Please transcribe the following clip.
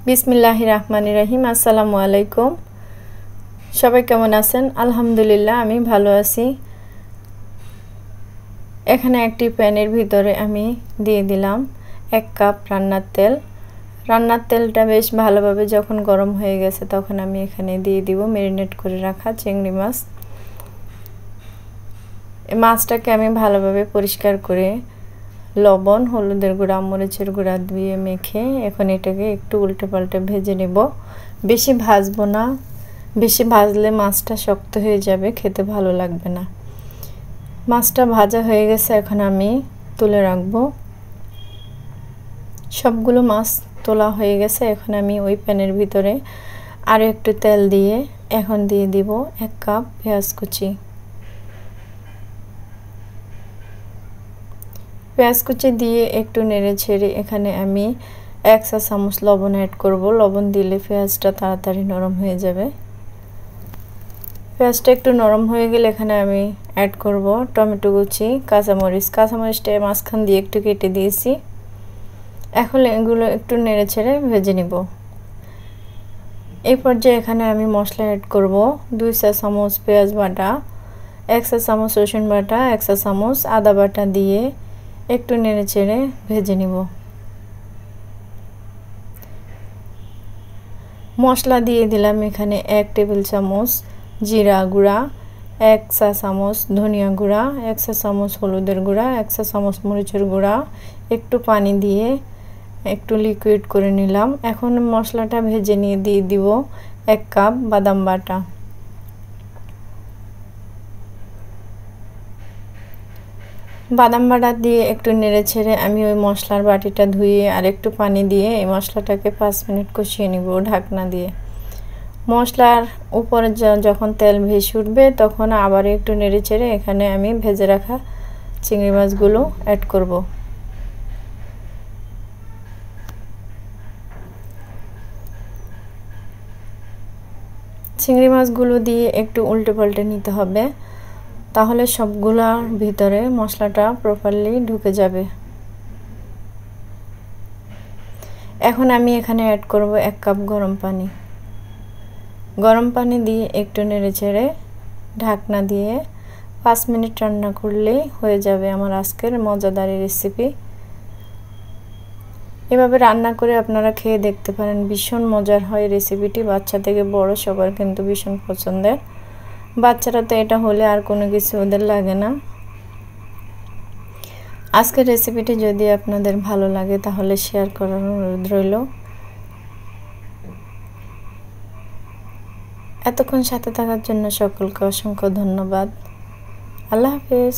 বিসমিল্লাহির রহমানির রহিম। আসসালামু আলাইকুম। সবাই কেমন আছেন? আলহামদুলিল্লাহ আমি ভালো আছি। এখানে একটি প্যানের ভিতরে আমি দিয়ে দিলাম 1 কাপ রান্নার তেল। রান্নার তেলটা বেশ ভালোভাবে যখন গরম হয়ে গেছে তখন আমি এখানে দিয়ে দিব ম্যারিনেট করে রাখা চিংড়ি মাছ। এই মাছটাকে আমি ভালোভাবে পরিষ্কার করে লবণ, হলুদের গুঁড়া, মরিচের গুঁড়া দিয়ে মেখে এখন এটাকে একটু উল্টে পাল্টে ভেজে নেব। বেশি ভাজবো না, বেশি ভাজলে মাছটা শক্ত হয়ে যাবে, খেতে ভালো লাগবে না। মাছটা ভাজা হয়ে গেছে, এখন আমি তুলে রাখবো। সবগুলো মাছ তোলা হয়ে গেছে। এখন আমি ওই প্যানের ভিতরে আরও একটু তেল দিয়ে এখন দিয়ে দিব 1 কাপ পেঁয়াজ কুচি। পেঁয়াজ কুচি দিয়ে একটু নেড়ে ছেড়ে এখানে আমি 1 চা চামচ লবণ অ্যাড করব। লবণ দিলে পেঁয়াজটা তাড়াতাড়ি নরম হয়ে যাবে। পেঁয়াজটা একটু নরম হয়ে গেলে এখানে আমি অ্যাড করব টমেটো কুচি, কাঁচামরিচটা মাঝখান দিয়ে একটু কেটে দিয়েছি। এখন এগুলো একটু নেড়ে ছেড়ে ভেজে নিব। এই পর্যায়ে এখানে আমি মশলা অ্যাড করব 2 চা চামচ পেঁয়াজ বাটা, 1 চা চামচ রসুন বাটা, 1 চা চামচ আদা বাটা দিয়ে একটু নেড়ে চেড়ে ভেজে নিব। মশলা দিয়ে দিলাম এখানে 1 টেবিল চামচ জিরা গুঁড়া, 1 চা চামচ ধনিয়া গুঁড়া, 1 চা চামচ হলুদের গুঁড়া, 1 চা চামচ মরিচের গুঁড়া, একটু পানি দিয়ে একটু লিকুইড করে নিলাম। এখন মশলাটা ভেজে নিয়ে দিয়ে দিব 1 কাপ বাদাম বাটা। বাদাম বাটা দিয়ে একটু নেড়ে ছেড়ে আমি ওই মশলার বাটিটা ধুয়ে আর একটু পানি দিয়ে এই মশলাটাকে 5 মিনিট কষিয়ে নিব ঢাকনা দিয়ে। মশলার উপরে যখন তেল ভেসে উঠবে তখন আবার একটু নেড়ে ছেড়ে এখানে আমি ভেজে রাখা চিংড়ি মাছগুলো অ্যাড করব। চিংড়ি মাছগুলো দিয়ে একটু উল্টে পাল্টে নিতে হবে, তাহলে সবগুলোর ভিতরে মশলাটা প্রপারলি ঢুকে যাবে। এখন আমি এখানে অ্যাড করব 1 কাপ গরম পানি। গরম পানি দিয়ে একটু নেড়ে চেড়ে ঢাকনা দিয়ে 5 মিনিট রান্না করলেই হয়ে যাবে আমার আজকের মজাদার রেসিপি। এভাবে রান্না করে আপনারা খেয়ে দেখতে পারেন, ভীষণ মজার হয় রেসিপিটি। বাচ্চা থেকে বড় সবার কিন্তু ভীষণ পছন্দের। বাচ্চারা তো এটা হলে আর কোনো কিছু ওদের লাগে না। আজকের রেসিপিটি যদি আপনাদের ভালো লাগে তাহলে শেয়ার করার অনুরোধ রইল। এতক্ষণ সাথে থাকার জন্য সকলকে অসংখ্য ধন্যবাদ। আল্লাহ হাফেজ।